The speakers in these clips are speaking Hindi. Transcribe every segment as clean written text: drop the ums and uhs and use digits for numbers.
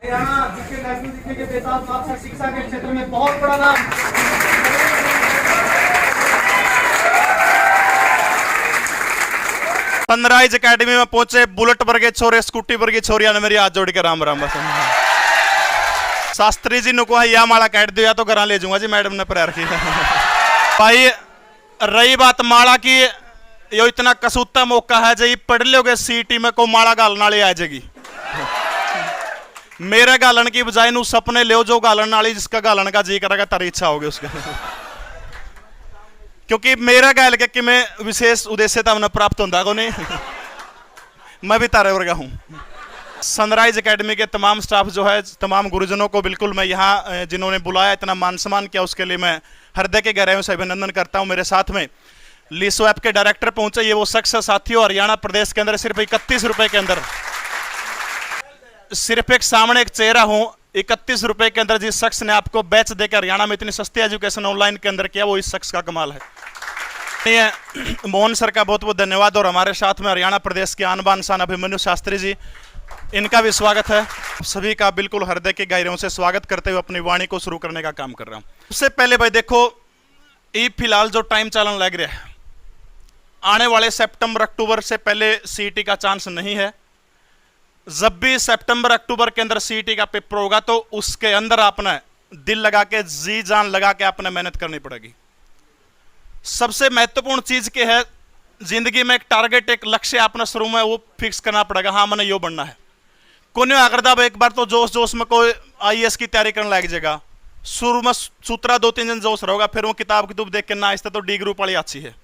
जिसके नेशनल दिखने के बेसाब साथ साथ शिक्षा के क्षेत्र में बहुत बड़ा नाम। सनराइज एकेडमी में पहुंचे बुलेट वर्गे छोरे, स्कूटी वर्गी छोरिया ने मेरी हाथ जोड़ के राम राम बस। शास्त्री जी ने कहा या माला काट दो या तो घर ले जाऊंगा जी, मैडम ने प्रेयर की। भाई रही बात माला की, यो इतना कसूता मौका है जी, पढ़ लोगे सीटी में को माला गालन वाली आ जाएगी। मेरे गालन की बजाय नू सपने ले जो गालन वाली, जिसका गालन का जी करेगा तारी इच्छा होगी उसका। क्योंकि मेरा गाल के कि मैं विशेष उद्देश्य था उन्हें प्राप्त होता को नहीं। मैं भी तारे वर्गा हूं। सनराइज एकेडमी के तमाम स्टाफ जो है, तमाम गुरुजनों को बिल्कुल मैं यहाँ जिन्होंने बुलाया, इतना मान सम्मान किया, उसके लिए मैं हृदय के गहराइयों से अभिनंदन करता हूं। मेरे साथ में लीसो ऐप के डायरेक्टर पहुंचे, ये वो शख्स साथियों हरियाणा प्रदेश के अंदर सिर्फ 31 रुपए के अंदर, सिर्फ एक सामने एक चेहरा हूं, 31 रुपए के अंदर जिस शख्स ने आपको बैच देकर हरियाणा में इतनी सस्ती एजुकेशन ऑनलाइन के अंदर किया, वो इस शख्स का कमाल है। मोहन सर का बहुत बहुत धन्यवाद। और हमारे साथ में हरियाणा प्रदेश के आन बान शान अभिमन्यु शास्त्री जी, इनका भी स्वागत है। सभी का बिल्कुल हृदय के गहराइयों से स्वागत करते हुए अपनी वाणी को शुरू करने का काम कर रहा हूं। सबसे पहले भाई देखो, ये फिलहाल जो टाइम चालन लग रहा है, आने वाले सितंबर अक्टूबर से पहले सीईटी का चांस नहीं है। जब भी सितंबर अक्टूबर के अंदर सीईटी का पेपर होगा तो उसके अंदर आपने दिल लगा के, जी जान लगा के आपने मेहनत करनी पड़ेगी। सबसे महत्वपूर्ण चीज क्या है, जिंदगी में एक टारगेट, एक लक्ष्य आपने शुरू में वो फिक्स करना पड़ेगा। हाँ मैंने यो बनना है। कोई अगर दब एक बार तो जोश जोश में कोई आईएएस की तैयारी करने लग जाएगा, शुरू में सूत्रा 2-3 दिन जोश रहेगा, फिर वो किताब देख के ना, इससे तो डी ग्रुप वाली अच्छी है।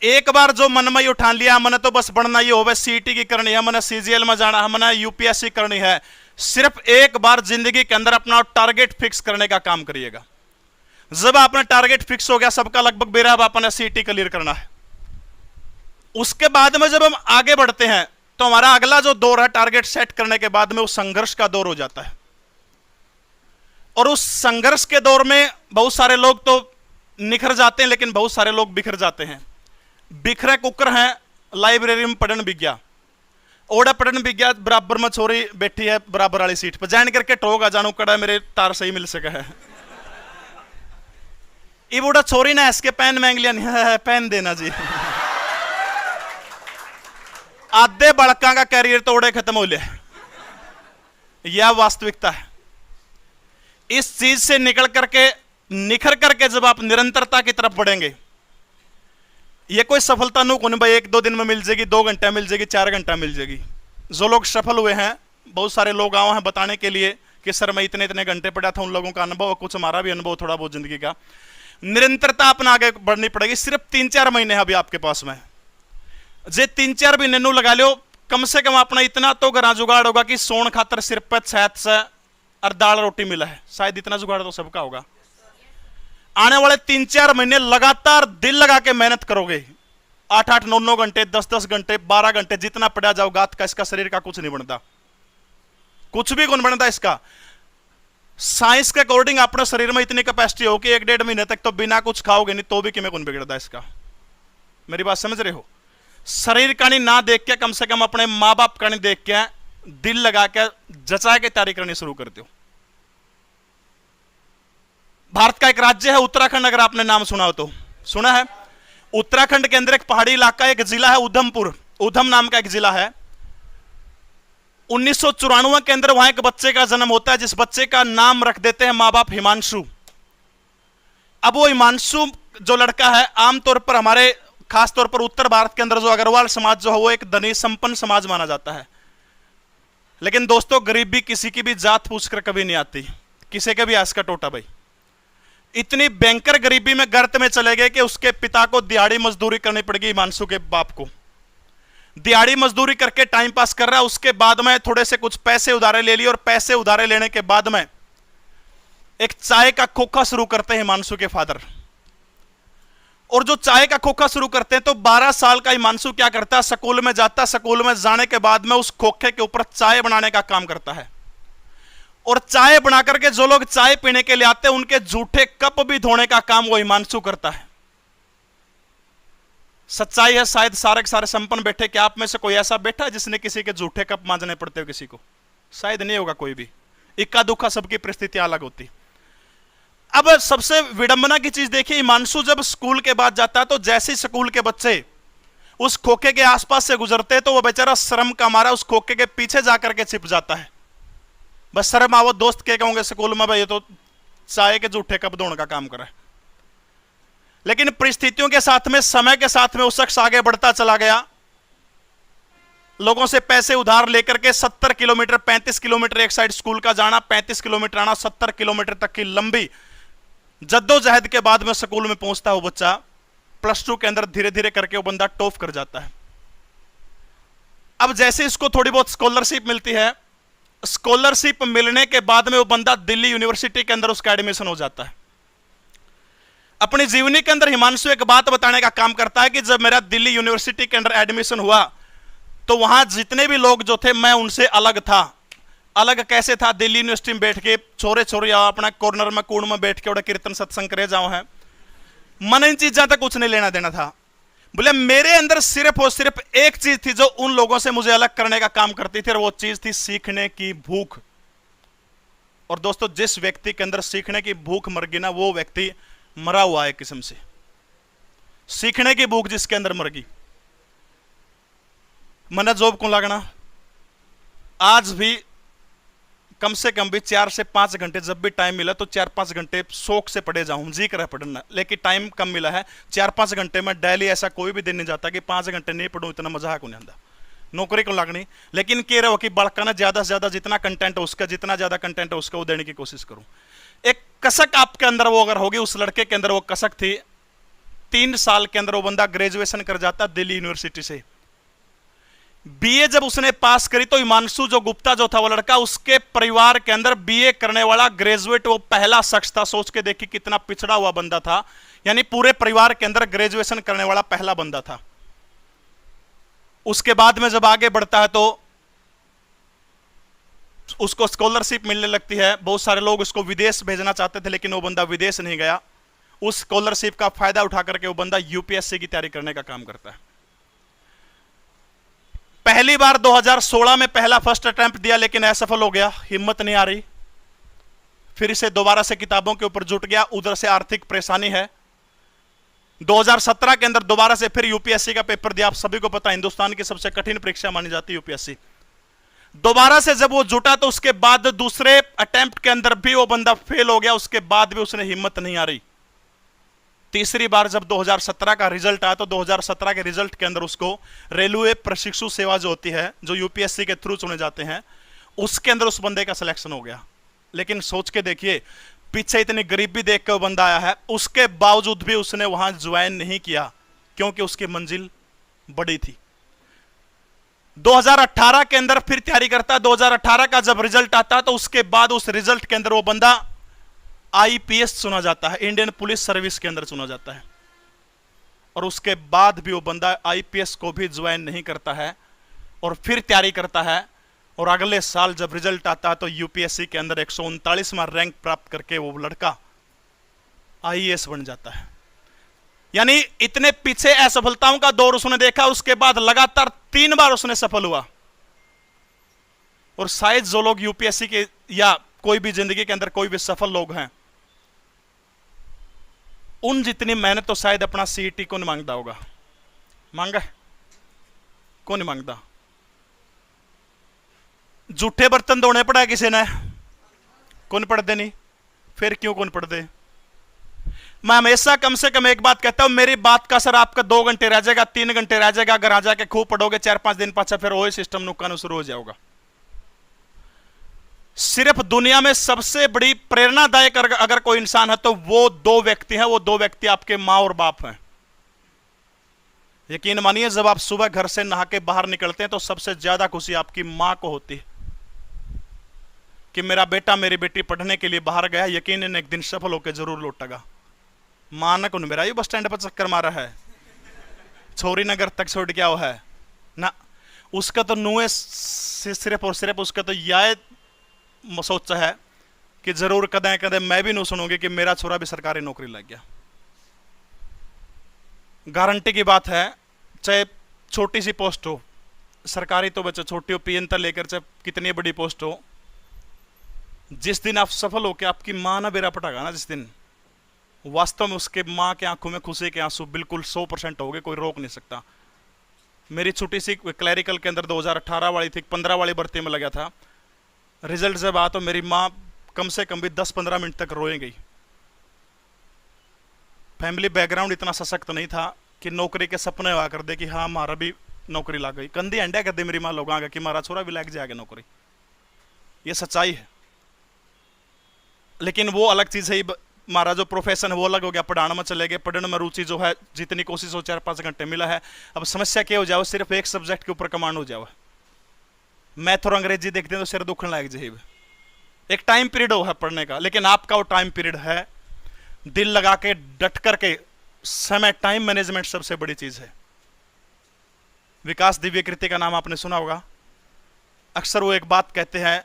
एक बार जो मन में ही उठा लिया, मैंने तो बस बढ़ना ही हो, सीईटी की करनी है, मैंने सीजीएल में जाना है, मैंने यूपीएससी करनी है, सिर्फ एक बार जिंदगी के अंदर अपना टारगेट फिक्स करने का काम करिएगा। जब आपने टारगेट फिक्स हो गया, सबका लगभग बेरा, अब आपने सीईटी क्लियर करना है। उसके बाद में जब हम आगे बढ़ते हैं तो हमारा अगला जो दौर है, टारगेट सेट करने के बाद में, वो संघर्ष का दौर हो जाता है। और उस संघर्ष के दौर में बहुत सारे लोग तो निखर जाते हैं, लेकिन बहुत सारे लोग बिखर जाते हैं। बिखरे कुकर हैं, लाइब्रेरी में पढ़न विज्ञा, ओड़ा पढ़न विज्ञा, बराबर में छोरी बैठी है बराबर वाली सीट पर, जान करके ठोगा जानू कड़ा मेरे तार सही मिल सका है। ये बूढ़ा छोरी ना इसके पेन मांग लिया, नहीं पेन देना जी। आधे बड़का का कैरियर तोड़े खत्म हो लिया। यह वास्तविकता है। इस चीज से निकल करके, निखर करके जब आप निरंतरता की तरफ बढ़ेंगे, ये कोई सफलता नु कौन भाई 1-2 दिन में मिल जाएगी, 2 घंटे मिल जाएगी, 4 घंटा मिल जाएगी। जो लोग सफल हुए हैं, बहुत सारे लोग आए हैं बताने के लिए कि सर मैं इतने इतने घंटे पढ़ा था, उन लोगों का अनुभव, कुछ हमारा भी अनुभव थोड़ा बहुत जिंदगी का। निरंतरता अपना आगे बढ़नी पड़ेगी। सिर्फ 3-4 महीने अभी आपके पास में, जे 3-4 महीने नू लगा लो, कम से कम अपना इतना तो घरा जुगाड़ होगा कि सोन खातर सिर पर छत से और दाल रोटी मिला है, शायद इतना जुगाड़ तो सबका होगा। आने वाले 3-4 महीने लगातार दिल लगा के मेहनत करोगे, 8-8, 9-9 घंटे, 10-10 घंटे, 12 घंटे, जितना पढ़ा जाओ गात का, इसका शरीर का कुछ नहीं बनता, कुछ भी गुण बनता इसका। साइंस के अकॉर्डिंग अपने शरीर में इतनी कैपेसिटी हो कि 1-1.5 महीने तक तो बिना कुछ खाओगे नहीं तो भी किमें गुण बिगड़ता इसका। मेरी बात समझ रहे हो? शरीर का नहीं ना देख के, कम से कम अपने माँ बाप का नहीं देख के, दिल लगा के जचा के तैयारी करनी शुरू करते हो। भारत का एक राज्य है उत्तराखंड, अगर आपने नाम सुना हो तो सुना है। उत्तराखंड के अंदर एक पहाड़ी इलाका, एक जिला है उधमपुर, उधम नाम का एक जिला है। 1994 के अंदर वहां एक बच्चे का जन्म होता है, जिस बच्चे का नाम रख देते हैं माँ बाप हिमांशु। अब वो हिमांशु जो लड़का है, आमतौर पर हमारे खासतौर पर उत्तर भारत के अंदर जो अग्रवाल समाज जो है, वो एक धनी संपन्न समाज माना जाता है। लेकिन दोस्तों, गरीबी किसी की भी जात पूछकर कभी नहीं आती, किसी के भी आस का टोटा भाई। इतनी भयंकर गरीबी में गर्त में चले गए कि उसके पिता को दिहाड़ी मजदूरी करनी पड़ेगी। हिमांशु के बाप को दिहाड़ी मजदूरी करके टाइम पास कर रहा है। उसके बाद में थोड़े से कुछ पैसे उधारे ले लिए, और पैसे उधारे लेने के बाद में एक चाय का खोखा शुरू करते हैं हिमांशु के फादर। और जो चाय का खोखा शुरू करते हैं तो 12 साल का हिमांशु क्या करता है, स्कूल में जाता, स्कूल में जाने के बाद में उस खोखे के ऊपर चाय बनाने का काम करता है। और चाय बना करके जो लोग चाय पीने के लिए आते हैं, उनके जूठे कप भी धोने का काम वो हिमांशु करता है। सच्चाई है, शायद सारे के सारे संपन्न बैठे, क्या आप में से कोई ऐसा बैठा है जिसने किसी के जूठे कप मांजने पड़ते हो किसी को? शायद नहीं होगा कोई भी, इक्का दुक्का सबकी परिस्थितियां अलग होती। अब सबसे विडंबना की चीज देखिए, हिमांशु जब स्कूल के बाद जाता है तो जैसे ही स्कूल के बच्चे उस खोखे के आसपास से गुजरते तो वो बेचारा शर्म का मारा उस खोखे के पीछे जाकर के छिप जाता है। बस शर्म आवो, दोस्त के कहोगे स्कूल में भाई ये तो चाय के जूठे कब दौड़ का काम करे। लेकिन परिस्थितियों के साथ में, समय के साथ में वो शख्स आगे बढ़ता चला गया। लोगों से पैसे उधार लेकर के 70 किलोमीटर 35 किलोमीटर एक साइड स्कूल का जाना, 35 किलोमीटर आना, 70 किलोमीटर तक की लंबी जद्दोजहद के बाद में स्कूल में पहुंचता है वो बच्चा। +2 के अंदर धीरे धीरे करके वो बंदा टॉप कर जाता है। अब जैसे इसको थोड़ी बहुत स्कॉलरशिप मिलती है, स्कॉलरशिप मिलने के बाद में वो बंदा दिल्ली यूनिवर्सिटी के अंदर उसका एडमिशन हो जाता है। अपनी जीवनी के अंदर हिमांशु एक बात बताने का काम करता है कि जब मेरा दिल्ली यूनिवर्सिटी के अंदर एडमिशन हुआ तो वहां जितने भी लोग जो थे मैं उनसे अलग था। अलग कैसे था? दिल्ली यूनिवर्सिटी में बैठ के छोरे छोरे अपना कॉर्नर में कूड़ में बैठ के और कीर्तन सत्संग करे जाओ है, मन इन चीजों तक कुछ नहीं लेना देना था। बोले मेरे अंदर सिर्फ और सिर्फ एक चीज थी जो उन लोगों से मुझे अलग करने का काम करती थी, और वो चीज थी सीखने की भूख। और दोस्तों, जिस व्यक्ति के अंदर सीखने की भूख मर गई ना, वो व्यक्ति मरा हुआ है किस्म से। सीखने की भूख जिसके अंदर मर गई, मना जॉब को लगना। आज भी कम से कम भी 4 से 5 घंटे जब भी टाइम मिला तो 4-5 घंटे शौक से पढ़े जाऊं, जी कर पढ़ना, लेकिन टाइम कम मिला है। 4-5 घंटे में डेली ऐसा कोई भी दिन नहीं जाता कि 5 घंटे नहीं पढ़ूं, इतना मजाक नहीं आता। नौकरी को लगनी, लेकिन कह रहे हो कि बड़का ना ज्यादा से ज्यादा जितना कंटेंट है उसका, जितना ज्यादा कंटेंट है उसका वो देने की कोशिश करूं। एक कसक आपके अंदर वो अगर होगी, उस लड़के के अंदर वो कसक थी। 3 साल के अंदर वो बंदा ग्रेजुएशन कर जाता दिल्ली यूनिवर्सिटी से। बीए जब उसने पास करी तो हिमांशु जो गुप्ता जो था वो लड़का, उसके परिवार के अंदर बीए करने वाला ग्रेजुएट वो पहला शख्स था। सोच के देखिए कितना पिछड़ा हुआ बंदा था, यानी पूरे परिवार के अंदर ग्रेजुएशन करने वाला पहला बंदा था। उसके बाद में जब आगे बढ़ता है तो उसको स्कॉलरशिप मिलने लगती है। बहुत सारे लोग उसको विदेश भेजना चाहते थे, लेकिन वो बंदा विदेश नहीं गया। उस स्कॉलरशिप का फायदा उठा करके वो बंदा यूपीएससी की तैयारी करने का काम करता है। पहली बार 2016 में पहला फर्स्ट अटेम्प्ट दिया, लेकिन असफल हो गया, हिम्मत नहीं आ रही। फिर इसे दोबारा से किताबों के ऊपर जुट गया, उधर से आर्थिक परेशानी है। 2017 के अंदर दोबारा से फिर यूपीएससी का पेपर दिया। आप सभी को पता है हिंदुस्तान की सबसे कठिन परीक्षा मानी जाती है यूपीएससी। दोबारा से जब वो जुटा तो उसके बाद दूसरे अटेम्प्ट के अंदर भी वो बंदा फेल हो गया। उसके बाद भी उसने हिम्मत नहीं आ रही। तीसरी बार जब 2017 का रिजल्ट आया तो 2017 के रिजल्ट के अंदर उसको रेलवे प्रशिक्षु सेवा जो होती है, जो यूपीएससी के थ्रू चुने जाते हैं, उसके अंदर उस बंदे का सिलेक्शन हो गया। लेकिन सोच के देखिए, पीछे इतनी गरीबी देख के वो बंदा आया है, उसके बावजूद भी उसने वहां ज्वाइन नहीं किया, क्योंकि उसकी मंजिल बड़ी थी। 2018 के अंदर फिर तैयारी करता। 2018 का जब रिजल्ट आता तो उसके बाद उस रिजल्ट के अंदर वो बंदा आईपीएस चुना जाता है, इंडियन पुलिस सर्विस के अंदर चुना जाता है। और उसके बाद भी वो बंदा आईपीएस को भी ज्वाइन नहीं करता है और फिर तैयारी करता है। और अगले साल जब रिजल्ट आता है तो यूपीएससी के अंदर 139वां रैंक प्राप्त करके वो लड़का आईएएस बन जाता है। यानी इतने पीछे असफलताओं का दौर उसने देखा, उसके बाद लगातार 3 बार उसने सफल हुआ। और शायद जो लोग यूपीएससी के या कोई भी जिंदगी के अंदर कोई भी सफल लोग हैं, उन जितनी मेहनत तो शायद अपना सीईटी को नहीं मांगता होगा। मांगा है? कौन नहीं मांगता? जूठे बर्तन धोने पड़ा है किसी ने, कौन पढ़ते नहीं? फिर क्यों कौन पढ़ते? मैं हमेशा कम से कम एक बात कहता हूं, मेरी बात का असर आपका 2 घंटे रह जाएगा, 3 घंटे रह जाएगा। अगर आ जाके खूब पढ़ोगे 4-5 दिन पाछा, फिर वही सिस्टम नुक्कान शुरू हो जाएगा। सिर्फ दुनिया में सबसे बड़ी प्रेरणादायक अगर कोई इंसान है तो वो 2 व्यक्ति हैं। वो 2 व्यक्ति आपके मां और बाप हैं। यकीन मानिए, जब आप सुबह घर से नहा के बाहर निकलते हैं तो सबसे ज्यादा खुशी आपकी मां को होती है कि मेरा बेटा मेरी बेटी पढ़ने के लिए बाहर गया, यकीनन एक दिन सफल होकर जरूर लौटेगा। मां ने कौन मेरा ये बस स्टैंड पर चक्कर मारा है, छोरी नगर तक छोड़ गया वो है ना, उसका तो नुए सिर्फ और सिर्फ उसका तो यह सोचा है कि जरूर कदे कदे मैं भी नहीं सुनूंगी कि मेरा छोरा भी सरकारी नौकरी लग गया। गारंटी की बात है, चाहे छोटी सी पोस्ट हो, सरकारी तो बच्चे छोटी हो, पीएन तक लेकर चाहे कितनी बड़ी पोस्ट हो, जिस दिन आप सफल हो के आपकी माँ ना बेरा पटागा ना, जिस दिन वास्तव में उसके माँ के आंखों में खुशी के आंसू बिल्कुल 100% हो गए, कोई रोक नहीं सकता। मेरी छोटी सी क्लैरिकल के अंदर 2018 वाली थी, 15 वाली भर्ती में लगा था। रिजल्ट जब आया तो मेरी माँ कम से कम भी 10-15 मिनट तक रोए गई। फैमिली बैकग्राउंड इतना सशक्त नहीं था कि नौकरी के सपने हुआ कर दे कि हाँ हमारा भी नौकरी लग गई। कंधी अंडा कर दे मेरी माँ लोग आगे कि हमारा छोरा भी लग जाएगा नौकरी। ये सच्चाई है। लेकिन वो अलग चीज है, हमारा जो प्रोफेशन है वो अलग हो गया, पढ़ाने में चले गए। पढ़ने में रुचि जो है, जितनी कोशिश हो 4-5 घंटे मिला है। अब समस्या क्या हो जाओ, सिर्फ एक सब्जेक्ट के ऊपर कमांड हो जाओ। मैथ और अंग्रेजी देखते हैं तो सिर दुखने लग जाए। एक टाइम पीरियड हो है पढ़ने का, लेकिन आपका वो टाइम पीरियड है दिल लगा के डट करके समय, टाइम मैनेजमेंट सबसे बड़ी चीज है। विकास दिव्यकृति का नाम आपने सुना होगा। अक्सर वो एक बात कहते हैं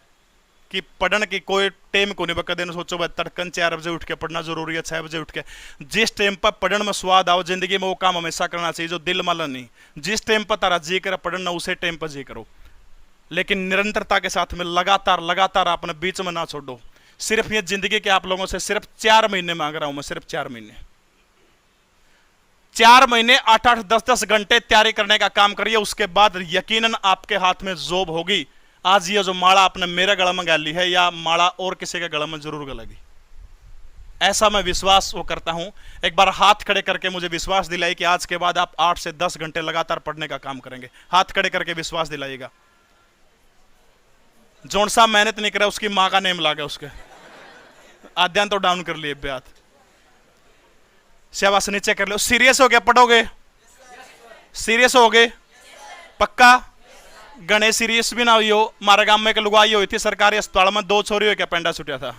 कि पढ़ने की कोई टाइम को नहीं बका देना। सोचो भाई तड़कन 4 बजे उठ के पढ़ना जरूरी है, 6 बजे उठ के। जिस टाइम पर पढ़ने में स्वाद आओ जिंदगी में, वो काम हमेशा करना चाहिए जो दिल माला नहीं। जिस टाइम पर तारा जी कर पढ़ना, उसे टाइम पर जी करो, लेकिन निरंतरता के साथ में लगातार अपने बीच में ना छोड़ो। सिर्फ ये जिंदगी के आप लोगों से सिर्फ 4 महीने मांग रहा हूं मैं, सिर्फ 4 महीने। 4 महीने 8-8, 10-10 घंटे तैयारी करने का काम करिए। उसके बाद यकीनन आपके हाथ में जॉब होगी। आज ये जो माला आपने मेरे गला में गाली है, या माला और किसी के गला में जरूर गलेगी, ऐसा मैं विश्वास वो करता हूं। एक बार हाथ खड़े करके मुझे विश्वास दिलाई कि आज के बाद आप 8 से 10 घंटे लगातार पढ़ने का काम करेंगे। हाथ खड़े करके विश्वास दिलाइएगा। जोन साहब मेहनत नहीं करे, उसकी मां का नेम लागे उसके। आद्यान तो डाउन कर लिए ब्यात, शाबाश नीचे कर लो। सीरियस हो गया पढ़ोगे? सीरियस हो गए पक्का? गणेश सीरियस भी ना हुई हो। हमारे गांव में एक लुगाई हुई थी सरकारी अस्पताल में, 2 छोरी हो क्या पेंडा छुटिया था।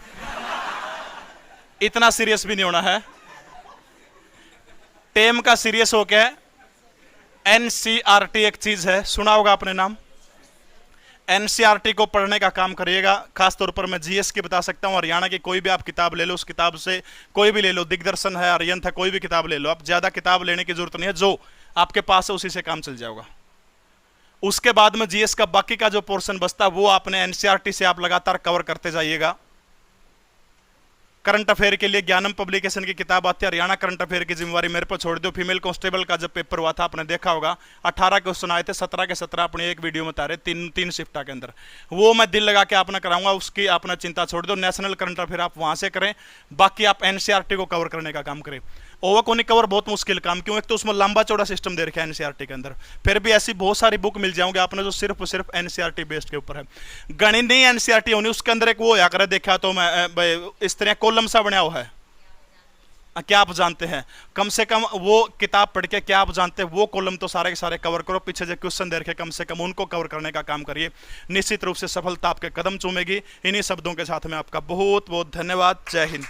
इतना सीरियस भी नहीं होना है। टेम का सीरियस हो क्या? एनसीईआरटी एक चीज है, सुना होगा आपने नाम। एनसीईआरटी को पढ़ने का काम करिएगा। खासतौर पर मैं जीएस की बता सकता हूं। हरियाणा की कोई भी आप किताब ले लो, उस किताब से कोई भी ले लो, दिग्दर्शन है, आर्यंत है, कोई भी किताब ले लो। आप ज्यादा किताब लेने की जरूरत नहीं है, जो आपके पास है उसी से काम चल जाएगा। उसके बाद में जीएस का बाकी का जो पोर्शन बचता है वो आपने एनसीईआरटी से आप लगातार कवर करते जाइएगा। करंट अफेयर के लिए ज्ञानम पब्लिकेशन की किताब आती है। हरियाणा करंट अफेयर की जिम्मेवारी मेरे पर छोड़ दो। फीमेल कांस्टेबल का जब पेपर हुआ था आपने देखा होगा, 18 क्वेश्चन आए थे, 17 के 17 अपने एक वीडियो में उतारे, तीन शिफ्टा के अंदर। वो मैं दिल लगा के आपने कराऊंगा, उसकी आपने चिंता छोड़ दो। नेशनल करंट अफेयर आप वहां से करें, बाकी आप एनसीईआरटी को कवर करने का काम करें। ओवर को नहीं कवर बहुत मुश्किल काम, क्यों? एक तो उसमें लंबा चौड़ा सिस्टम दे रखा है एनसीईआरटी के अंदर। फिर भी ऐसी बहुत सारी बुक मिल जाओगे आपने जो सिर्फ एनसीईआरटी बेस्ड के ऊपर है। गणित नहीं एनसीईआरटी होनी, उसके अंदर एक वो या कर देखा तो मैं इस तरह कॉलम सा बना हुआ है। क्या आप जानते हैं? कम से कम वो किताब पढ़ के क्या आप जानते हैं वो कॉलम तो सारे के सारे कवर करो। पीछे जो क्वेश्चन दे रखे कम से कम उनको कवर करने का काम करिए। निश्चित रूप से सफलता आपके कदम चूमेगी। इन्हीं शब्दों के साथ में आपका बहुत बहुत धन्यवाद। जय हिंद।